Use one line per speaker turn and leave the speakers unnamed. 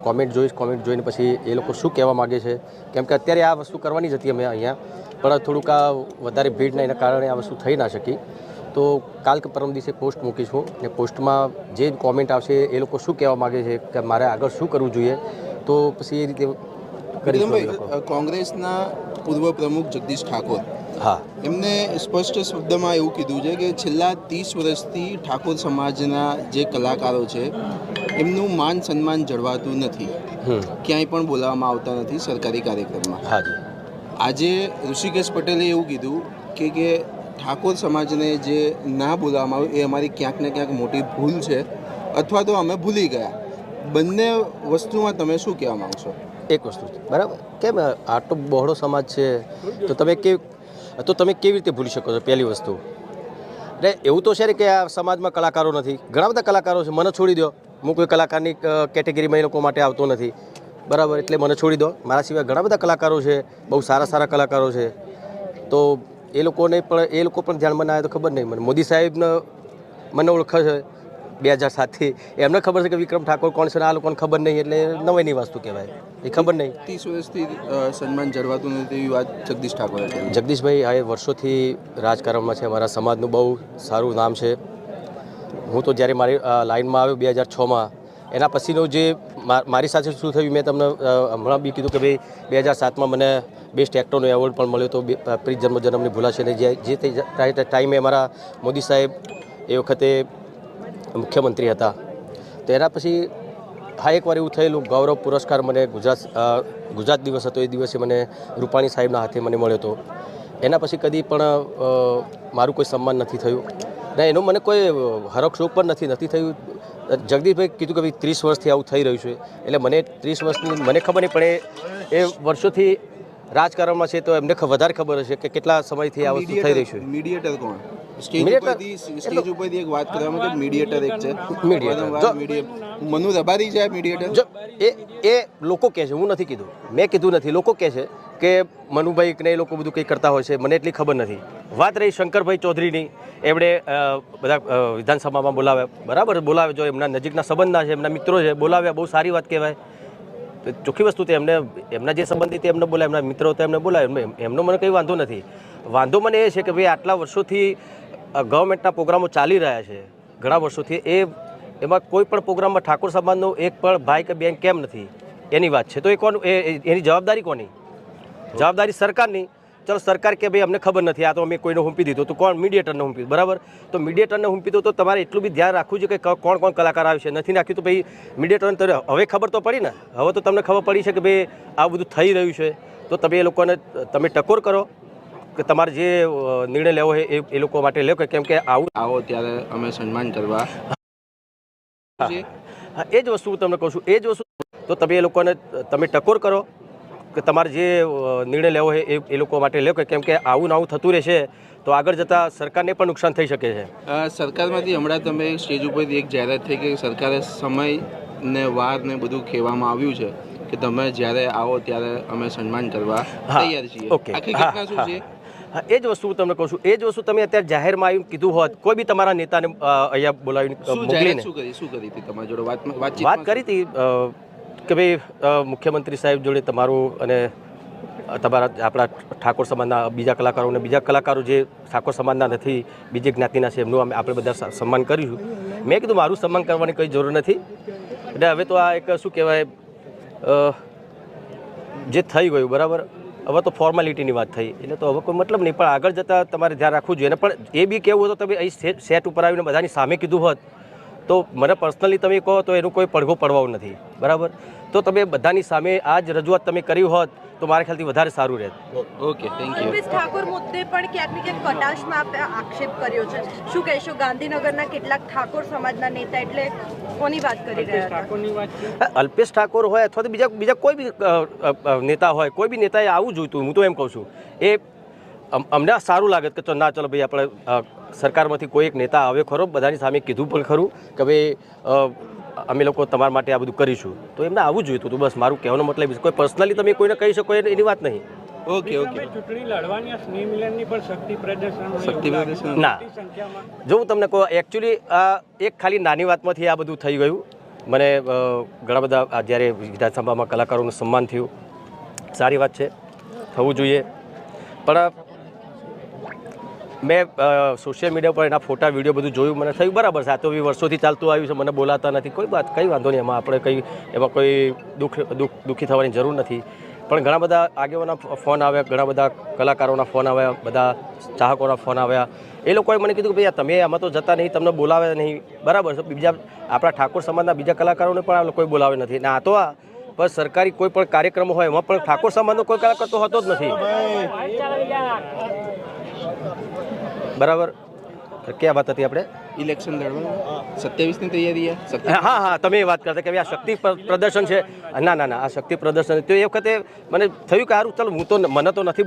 Comment જોઈશ, comment જોઈને પછી એ લોકો શું કહેવા માગે છે, કેમ કે અત્યારે આ વસ્તુ કરવાની જ હતી અમે અહીંયા, પણ થોડુંક આ વધારે ભીડના એના કારણે આ વસ્તુ થઈ ના શકી. તો કાલ કે પરમ દિવસે પોસ્ટ મૂકીશું અને પોસ્ટમાં જે કોમેન્ટ આવશે એ લોકો શું કહેવા માગે છે કે મારે આગળ શું કરવું જોઈએ, તો પછી એ રીતે
કરીશું. કોંગ્રેસના પૂર્વ પ્રમુખ જગદીશ ઠાકોર,
હા,
એમને સ્પષ્ટ શબ્દમાં એવું કીધું છે કે છેલ્લા 30 વર્ષથી ઠાકોર સમાજના જે કલાકારો છે એમનું માન સન્માન જળવાતું નથી, ક્યાંય પણ બોલાવવામાં આવતા નથી સરકારી કાર્યક્રમમાં.
હાજી.
આજે ઋષિકેશ પટેલે એવું કીધું કે ઠાકોર સમાજને જે ના બોલાવવામાં આવ્યું એ અમારી ક્યાંક ને ક્યાંક મોટી ભૂલ છે, અથવા તો અમે ભૂલી ગયા. બંને વસ્તુમાં તમે શું કહેવા માગશો?
એક વસ્તુ છે, બરાબર, કેમ આટલો બહોળો સમાજ છે તો તમે કેવી રીતે ભૂલી શકો છો? પહેલી વસ્તુ એટલે એવું તો છે ને કે આ સમાજમાં કલાકારો નથી, ઘણા બધા કલાકારો છે, મને છોડી દો, હું કોઈ કલાકારની કેટેગરીમાં એ લોકો માટે આવતો નથી, બરાબર, એટલે મને છોડી દો. મારા સિવાય ઘણા બધા કલાકારો છે, બહુ સારા સારા કલાકારો છે, તો એ લોકો પણ ધ્યાનમાં ના આવે તો ખબર નહીં. મને મોદી સાહેબને મને ઓળખે છે 2007થી, એમને ખબર છે કે વિક્રમ ઠાકોર કોણ છે, આ લોકોને ખબર નહીં, એટલે નવાઈની વસ્તુ કહેવાય, એ ખબર નહીં.
30 વર્ષથી સન્માન જળવાતું નથી એવી વાત જગદીશ ઠાકોરે કરી.
જગદીશભાઈ આ વર્ષોથી રાજકારણમાં છે, અમારા સમાજનું બહુ સારું નામ છે. હું તો જ્યારે મારી લાઇનમાં આવ્યો 2006માં, એના પછીનું જે મારી સાથે શું થયું મેં તમને હમણાં બી કીધું કે ભાઈ 2007માં મને બેસ્ટ એક્ટરનો એવોર્ડ પણ મળ્યો હતો, પ્રીત જન્મની ભૂલાશે ને. જે ટાઈમે અમારા મોદી સાહેબ એ વખતે મુખ્યમંત્રી હતા, તો એના પછી હા એકવાર એવું થયેલું, ગૌરવ પુરસ્કાર મને ગુજરાત દિવસ હતો એ દિવસે મને રૂપાણી સાહેબના હાથે મને મળ્યો હતો. એના પછી કદી પણ મારું કોઈ સન્માન નથી થયું ને એનું મને કોઈ હરખ શોખ પણ નથી થયું. જગદીશભાઈ કીધું કે ભાઈ 30 વર્ષથી આવું થઈ રહ્યું છે, એટલે મને 30 વર્ષની મને ખબર નહીં, પણ એ વર્ષોથી રાજકારણમાં છે તો એમને વધારે ખબર હશે કે કેટલા સમયથી આ વસ્તુ થઈ રહી છે.
મીડિયેટર કોણ? સ્ટેજ ઉપરથી એક વાત કરવામાં કે મીડિયેટર એક છે, મનુ રબારી છે મીડિયેટર.
એ લોકો કહે છે, હું નથી કીધું, મેં કીધું નથી, લોકો કહે છે કે મનુભાઈ ને એ લોકો બધું કંઈ કરતા હોય છે, મને એટલી ખબર નથી. વાત રહી શંકરભાઈ ચૌધરીની, એમણે બધા વિધાનસભામાં બોલાવ્યા, બરાબર, બોલાવે, જો એમના નજીકના સંબંધના છે, એમના મિત્રો છે, બોલાવ્યા, બહુ સારી વાત કહેવાય. ચોખ્ખી વસ્તુ તે એમના જે સંબંધિત એમને બોલાવે, એમના મિત્રો હતા એમને બોલાવે, એમનો મને કંઈ વાંધો નથી. વાંધો મને એ છે કે ભાઈ આટલા વર્ષોથી ગવર્મેન્ટના પ્રોગ્રામો ચાલી રહ્યા છે, ઘણા વર્ષોથી, એમાં કોઈ પણ પ્રોગ્રામમાં ઠાકોર સમાજનો એક પણ ભાઈ કે બેન કેમ નથી, એની વાત છે. તો એ કોણ, એની જવાબદારી કોની? જવાબદારી સરકારની. ચલો સરકાર કે ભાઈ અમને ખબર નથી, આ તો અમે કોઈને હુંપી દીધું, તો કોણ? મીડિયેટરને હુંપી, બરાબર. તો મીડિયેટરને હુંપી દો તો તમારે એટલું બી ધ્યાન રાખવું છે કે કોણ કોણ કલાકાર આવે છે. નથી નાખ્યું તો ભાઈ મીડિયેટરને હવે ખબર તો પડી ને, હવે તો તમને ખબર પડી છે કે ભાઈ આ બધું થઈ રહ્યું છે, તો તમે એ લોકોને તમે ટકોર કરો કે તમારે જે નિર્ણય લેવો હોય એ લોકો માટે લે, કેમ કે
આવો ત્યારે અમે સન્માન કરવા.
હા, એ જ વસ્તુ હું તમને કહું છું, એ જ વસ્તુ. તો તમે એ લોકોને તમે ટકોર કરો કે તમારે જે નિર્ણય લેવો હોય એ લોકો માટે લે, કેમ કે આવું થતું રહેશે તો આગળ જતાં સરકારને પણ નુકસાન થઈ શકે છે.
સરકારમાંથી હમણાં તમે સ્ટેજ ઉપરથી એક જાહેરાત થઈ કે સરકારે સમય ને વાર ને બધું કહેવામાં આવ્યું છે કે તમે જ્યારે આવો ત્યારે અમે સન્માન કરવા તૈયાર છીએ. આખી ઘટના શું છે?
હા, એ જ વસ્તુ હું તમને કહું છું, એ જ વસ્તુ તમે અત્યારે જાહેરમાં આવીને કીધું હોત, કોઈ બી તમારા નેતાને અહીંયા બોલાવીને મોકલીને
શું કરી હતી તમારી જોડે
વાત કરી હતી કે ભાઈ મુખ્યમંત્રી સાહેબ જોડે તમારું અને તમારા આપણા ઠાકોર સમાજના બીજા કલાકારો જે ઠાકોર સમાજના નથી, બીજી જ્ઞાતિના છે, એમનું આપણે બધા સન્માન કરીશું. મેં કીધું મારું સન્માન કરવાની કંઈ જરૂર નથી, એટલે હવે તો આ એક શું કહેવાય, જે થઈ ગયું, બરાબર, હવે તો ફોર્માલિટીની વાત થઈ, એટલે તો હવે કોઈ મતલબ નહીં. પણ આગળ જતાં તમારે ધ્યાન રાખવું જોઈએ. પણ એ બી કેવું હતું, તમે અહીં સેટ ઉપર આવીને બધાની સામે કીધું હોત તો મને પર્સનલી તમે કહો તો એનું કોઈ પડઘો પડવાનું નથી, બરાબર. તો તમે બધાની સામે આ જ રજૂઆત તમે કરી હોત તો મારા ખ્યાલથી વધારે સારું રહે.
Okay, thank you.
Alpesh Thakor મુદ્દે પણ ક્યાંક ને ક્યાંક કટાક્ષમાં આપણે આક્ષેપ કર્યો છે, શું કહેશો? ગાંધીનગરના કેટલાક ઠાકોર સમાજના નેતા, એટલે કોની વાત કરી રહ્યા હતા?
અલ્પેશ ઠાકોર હોય અથવા તો બીજા કોઈ બી નેતા હોય, કોઈ બી નેતાએ આવું જોઈતું. હું તો એમ કહું છું, એ અમને સારું લાગે કે ના ચલો ભાઈ આપણે સરકારમાંથી કોઈ એક નેતા આવે ખરો, બધાની સામે કીધું પણ ખરું કે ભાઈ અમે લોકો તમારા માટે આ બધું કરીશું, તો એમને આવું જોઈતું હતું. બસ મારું કહેવાનો મતલબ કોઈ પર્સનલી તમે કોઈને કહી શકો એની વાત નહીં.
ઓકે. ચૂંટણી લડવાની સ્નેહ મિલનની પણ શક્તિ પ્રદર્શન
ના, જો હું તમને કહું, એકચ્યુઅલી આ એક ખાલી નાની વાતમાંથી આ બધું થઈ ગયું. મને ઘણા બધા જ્યારે વિધાનસભામાં કલાકારોનું સન્માન થયું, સારી વાત છે, થવું જોઈએ. પણ મેં સોશિયલ મીડિયા પર એના ફોટા વિડીયો બધું જોયું, મને થયું બરાબર છે, આ તો વર્ષોથી ચાલતું આવ્યું છે, મને બોલાતા નથી, કંઈ વાંધો નહીં, એમાં કોઈ દુઃખી થવાની જરૂર નથી. પણ ઘણા બધા આગેવાના ફોન આવ્યા, ઘણા બધા કલાકારોના ફોન આવ્યા, બધા ચાહકોના ફોન આવ્યા. એ લોકોએ મને કીધું કે ભાઈ તમે આમાં તો જતા નહીં, તમને બોલાવે નહીં, બરાબર છે. બીજા આપણા ઠાકોર સમાજના બીજા કલાકારોને પણ આ લોકોએ બોલાવે નથી. ને આ તો બસ સરકારી કોઈ પણ કાર્યક્રમ હોય એમાં પણ ઠાકોર સમાજનો કોઈ કલાકાર તો હોતો જ નથી, બરાબર. ક્યાં વાત હતી આપણે?
ઇલેક્શન લડવા 27ની તૈયારી છે.
હા હા, તમે એ વાત કરતા કે આ શક્તિ પ્રદર્શન છે. ના ના ના, આ શક્તિ પ્રદર્શન તો એ વખતે મને થયું કે સારું ચાલો, મને તો નથી